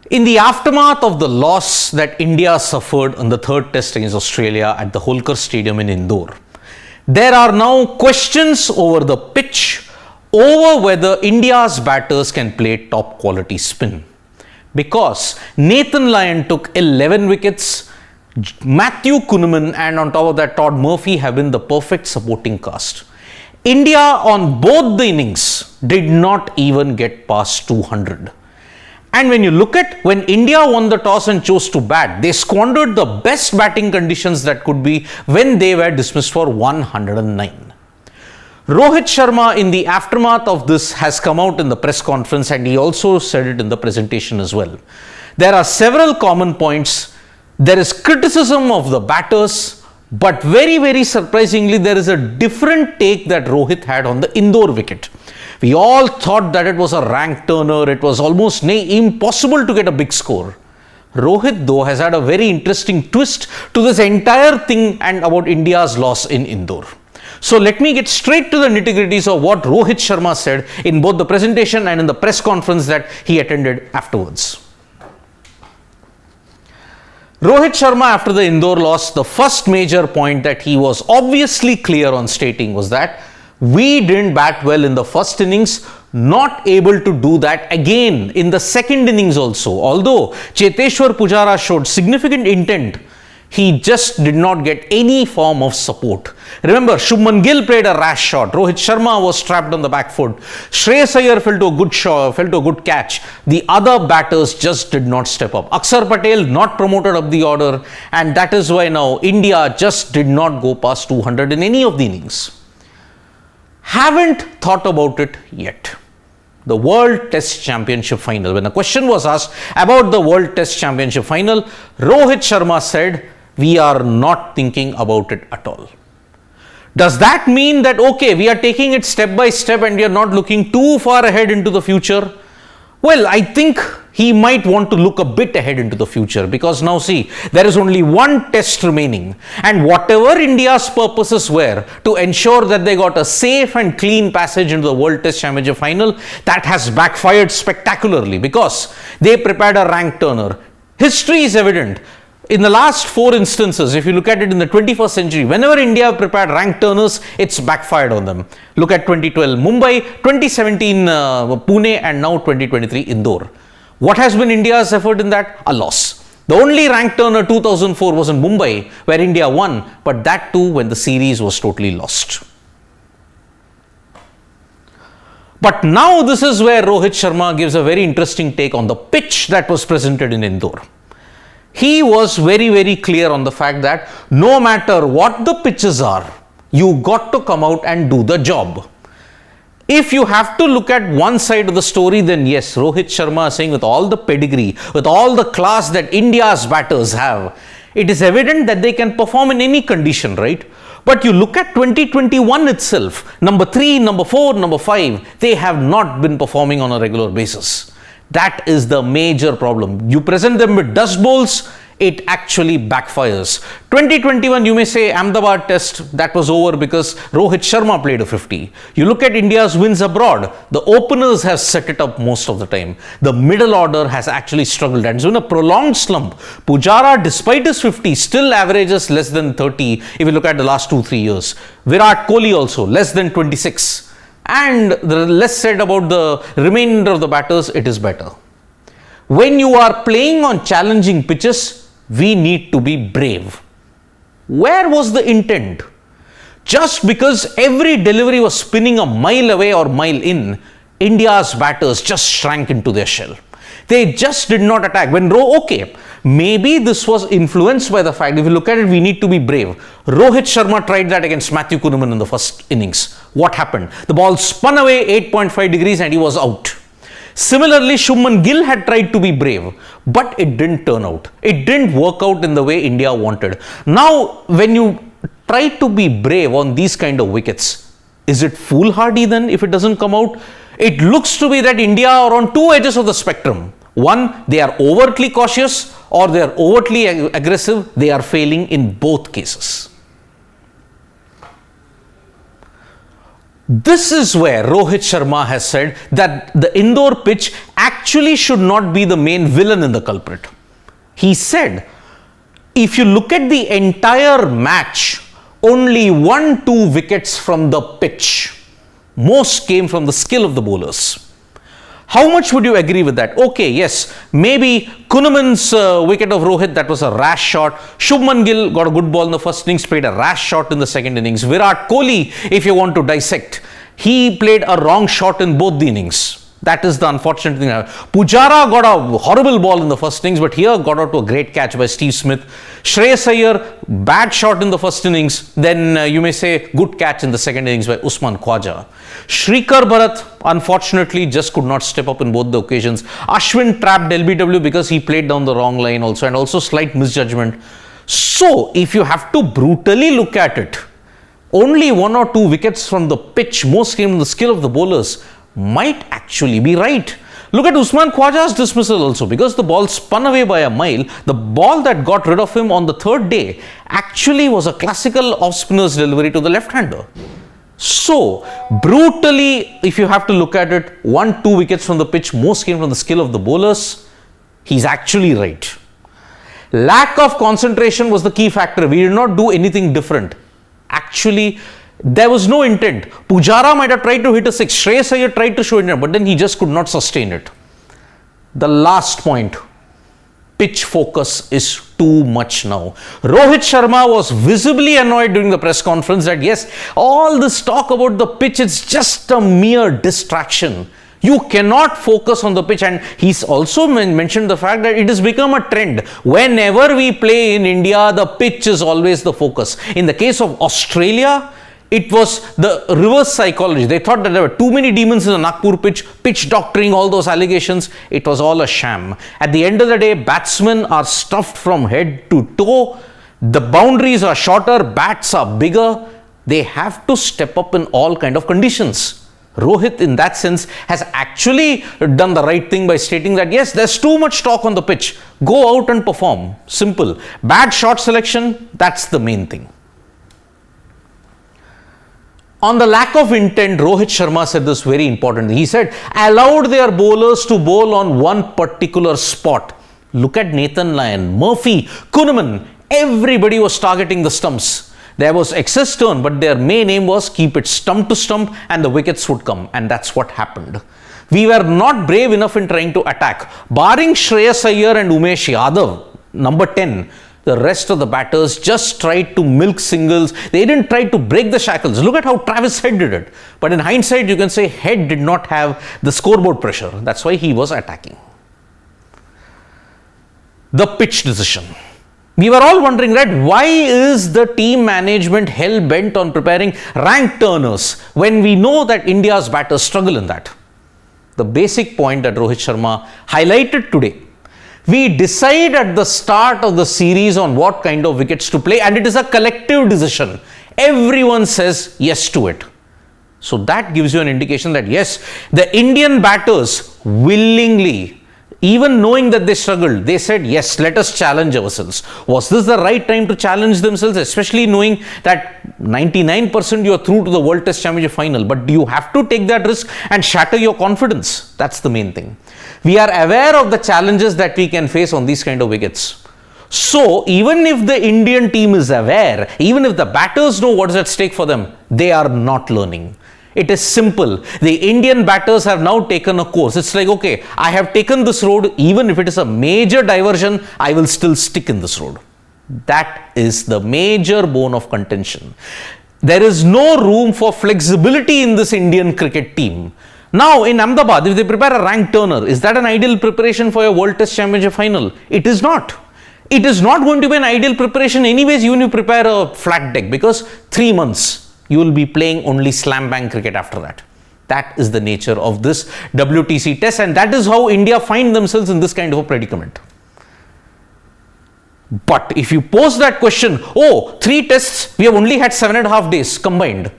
In the aftermath of the loss that India suffered in the third test against Australia at the Holkar Stadium in Indore, there are now questions over the pitch over whether India's batters can play top quality spin. Because Nathan Lyon took 11 wickets, Matthew Kuhnemann and on top of that Todd Murphy have been the perfect supporting cast. India on both the innings did not even get past 200. And when you look at when India won the toss and chose to bat, they squandered the best batting conditions that could be when they were dismissed for 109. Rohit Sharma in the aftermath of this has come out in the press conference and he also said it in the presentation as well. There are several common points. There is criticism of the batters, but very surprisingly there is a different take that Rohit had on the Indore wicket. We all thought that it was a rank turner, it was almost impossible to get a big score. Rohit though has had a very interesting twist to this entire thing and about India's loss in Indore. So let me get straight to the nitty-gritties of what Rohit Sharma said in both the presentation and in the press conference that he attended afterwards. Rohit Sharma, after the Indore loss, the first major point that he was obviously clear on stating was that we didn't bat well in the first innings, not able to do that again in the second innings also. Although Cheteshwar Pujara showed significant intent, he just did not get any form of support. Remember, Shubman Gill played a rash shot. Rohit Sharma was trapped on the back foot. Shreyas Iyer fell to a good shot, fell to a good catch. The other batters just did not step up. Akshar Patel not promoted up the order, and that is why now India just did not go past 200 in any of the innings. Haven't thought about it yet. The World Test Championship final. When a question was asked about the World Test Championship final, Rohit Sharma said, we are not thinking about it at all. Does that mean that, okay, we are taking it step by step and we are not looking too far ahead into the future? Well, I think he might want to look a bit ahead into the future because now see, there is only one test remaining and whatever India's purposes were to ensure that they got a safe and clean passage into the World Test Championship final, that has backfired spectacularly because they prepared a rank turner. History is evident. In the last 4 instances, if you look at it in the 21st century, whenever India prepared rank turners, it's backfired on them. Look at 2012 Mumbai, 2017 Pune and now 2023 Indore. What has been India's effort in that? A loss. The only rank turner 2004 was in Mumbai where India won, but that too when the series was totally lost. But now this is where Rohit Sharma gives a very interesting take on the pitch that was presented in Indore. He was very clear on the fact that no matter what the pitches are, you got to come out and do the job. If you have to look at one side of the story, then yes, Rohit Sharma is saying with all the pedigree, with all the class that India's batters have, it is evident that they can perform in any condition, right? But you look at 2021 itself, number 3, number 4, number 5, they have not been performing on a regular basis. That is the major problem. You present them with dust bowls, it actually backfires. 2021, you may say Ahmedabad test, that was over because Rohit Sharma played a 50. You look at India's wins abroad, the openers have set it up most of the time. The middle order has actually struggled and it's been a prolonged slump. Pujara, despite his 50, still averages less than 30 if you look at the last 2-3 years. Virat Kohli also, less than 26. And the less said about the remainder of the batters, it is better. When you are playing on challenging pitches, we need to be brave. Where was the intent? Just because every delivery was spinning a mile away or mile in, India's batters just shrank into their shell. They just did not attack. Okay, maybe this was influenced by the fact, if you look at it, we need to be brave. Rohit Sharma tried that against Matthew Kuhnemann in the first innings. What happened? The ball spun away 8.5 degrees and he was out. Similarly, Shubman Gill had tried to be brave, but it didn't turn out. It didn't work out in the way India wanted. Now, when you try to be brave on these kind of wickets, is it foolhardy then if it doesn't come out? It looks to be that India are on 2 edges of the spectrum. One, they are overtly cautious or they are overtly aggressive. They are failing in both cases. This is where Rohit Sharma has said that the Indore pitch actually should not be the main villain in the culprit. He said, if you look at the entire match, only 1-2 wickets from the pitch. Most came from the skill of the bowlers. How much would you agree with that? Okay, yes, maybe Kunaman's wicket of Rohit, that was a rash shot. Shubman Gill got a good ball in the first innings, played a rash shot in the second innings. Virat Kohli, if you want to dissect, he played a wrong shot in both the innings. That is the unfortunate thing. Pujara got a horrible ball in the first innings, but here got out to a great catch by Steve Smith. Shreyas Iyer, bad shot in the first innings. Then you may say good catch in the second innings by Usman Khwaja. Shrikar Bharat, unfortunately, just could not step up in both the occasions. Ashwin trapped LBW because he played down the wrong line also, and also slight misjudgment. So, if you have to brutally look at it, only 1 or 2 wickets from the pitch, most came from the skill of the bowlers, might actually be right. Look at Usman Khwaja's dismissal also, because the ball spun away by a mile. The ball that got rid of him on the third day actually was a classical off-spinner's delivery to the left-hander. So, brutally, if you have to look at it, 1-2 wickets from the pitch, most came from the skill of the bowlers. He's actually right. Lack of concentration was the key factor. We did not do anything different. Actually, there was no intent. Pujara might have tried to hit a 6. Shreyas Iyer tried to show intent, but then he just could not sustain it. The last point, pitch focus is too much now. Rohit Sharma was visibly annoyed during the press conference that yes, all this talk about the pitch is just a mere distraction. You cannot focus on the pitch, and he's also mentioned the fact that it has become a trend. Whenever we play in India, the pitch is always the focus. In the case of Australia, it was the reverse psychology. They thought that there were too many demons in the Nagpur pitch doctoring, all those allegations. It was all a sham. At the end of the day, batsmen are stuffed from head to toe. The boundaries are shorter, bats are bigger. They have to step up in all kind of conditions. Rohit, in that sense, has actually done the right thing by stating that yes, there's too much talk on the pitch. Go out and perform. Simple. Bad shot selection, that's the main thing. On the lack of intent, Rohit Sharma said this very important. He said, allowed their bowlers to bowl on one particular spot. Look at Nathan Lyon, Murphy, Kunaman. Everybody was targeting the stumps. There was excess turn, but their main aim was keep it stump to stump and the wickets would come. And that's what happened. We were not brave enough in trying to attack. Barring Shreyas Iyer and Umesh Yadav, number 10, the rest of the batters just tried to milk singles. They didn't try to break the shackles. Look at how Travis Head did it. But in hindsight, you can say Head did not have the scoreboard pressure. That's why he was attacking. The pitch decision. We were all wondering, right, why is the team management hell-bent on preparing rank turners when we know that India's batters struggle in that? The basic point that Rohit Sharma highlighted today. We decide at the start of the series on what kind of wickets to play, and it is a collective decision. Everyone says yes to it. So that gives you an indication that yes, the Indian batters willingly, even knowing that they struggled, they said, yes, let us challenge ourselves. Was this the right time to challenge themselves, especially knowing that 99% you are through to the World Test Championship final, but do you have to take that risk and shatter your confidence? That's the main thing. We are aware of the challenges that we can face on these kind of wickets. So, even if the Indian team is aware, even if the batters know what is at stake for them, they are not learning. It is simple. The Indian batters have now taken a course. It's like, okay, I have taken this road. Even if it is a major diversion, I will still stick in this road. That is the major bone of contention. There is no room for flexibility in this Indian cricket team. Now, in Ahmedabad, if they prepare a rank turner, is that an ideal preparation for a World Test Championship final? It is not. It is not going to be an ideal preparation anyways, even if you prepare a flat deck, because 3 months, you will be playing only slam bang cricket after that. That is the nature of this WTC test, and that is how India find themselves in this kind of a predicament. But if you pose that question, 3 tests, we have only had 7.5 days combined.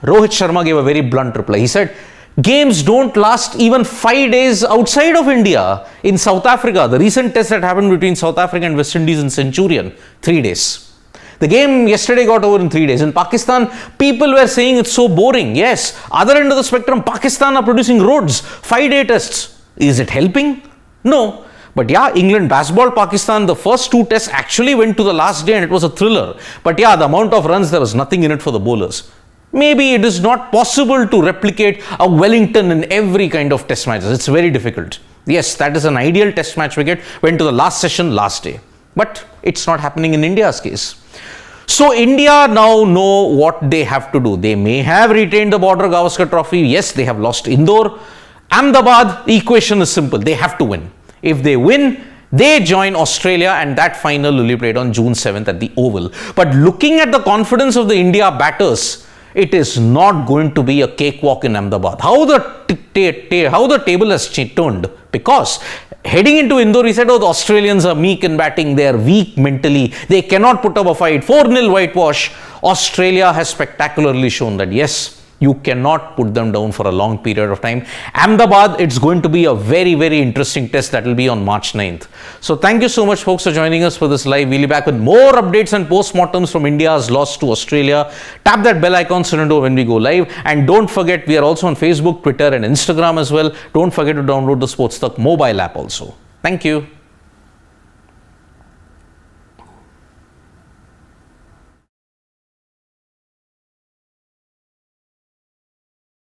Rohit Sharma gave a very blunt reply. He said, games don't last even 5 days outside of India. In South Africa, the recent test that happened between South Africa and West Indies in Centurion, 3 days. The game yesterday got over in 3 days. In Pakistan, people were saying it's so boring. Yes, other end of the spectrum, Pakistan are producing roads, 5-day tests. Is it helping? No. But yeah, England basketball, Pakistan, the first 2 tests actually went to the last day and it was a thriller. But yeah, the amount of runs, there was nothing in it for the bowlers. Maybe it is not possible to replicate a Wellington in every kind of test matches. It's very difficult. Yes, that is an ideal test match wicket, went to the last session last day. But it's not happening in India's case. So India now know what they have to do. They may have retained the Border Gavaskar Trophy. Yes, they have lost Indore. Ahmedabad, the equation is simple. They have to win. If they win, they join Australia and that final will be played on June 7th at the Oval. But looking at the confidence of the India batters, it is not going to be a cakewalk in Ahmedabad. How the table has turned, because heading into Indore, he said, oh, the Australians are meek in batting, they are weak mentally, they cannot put up a fight, 4-0 whitewash. Australia has spectacularly shown that, yes, you cannot put them down for a long period of time. Ahmedabad, it's going to be a very, very interesting test that will be on March 9th. So thank you so much, folks, for joining us for this live. We'll be back with more updates and postmortems from India's loss to Australia. Tap that bell icon so you know when we go live. And don't forget, we are also on Facebook, Twitter and Instagram as well. Don't forget to download the Sports Talk mobile app also. Thank you.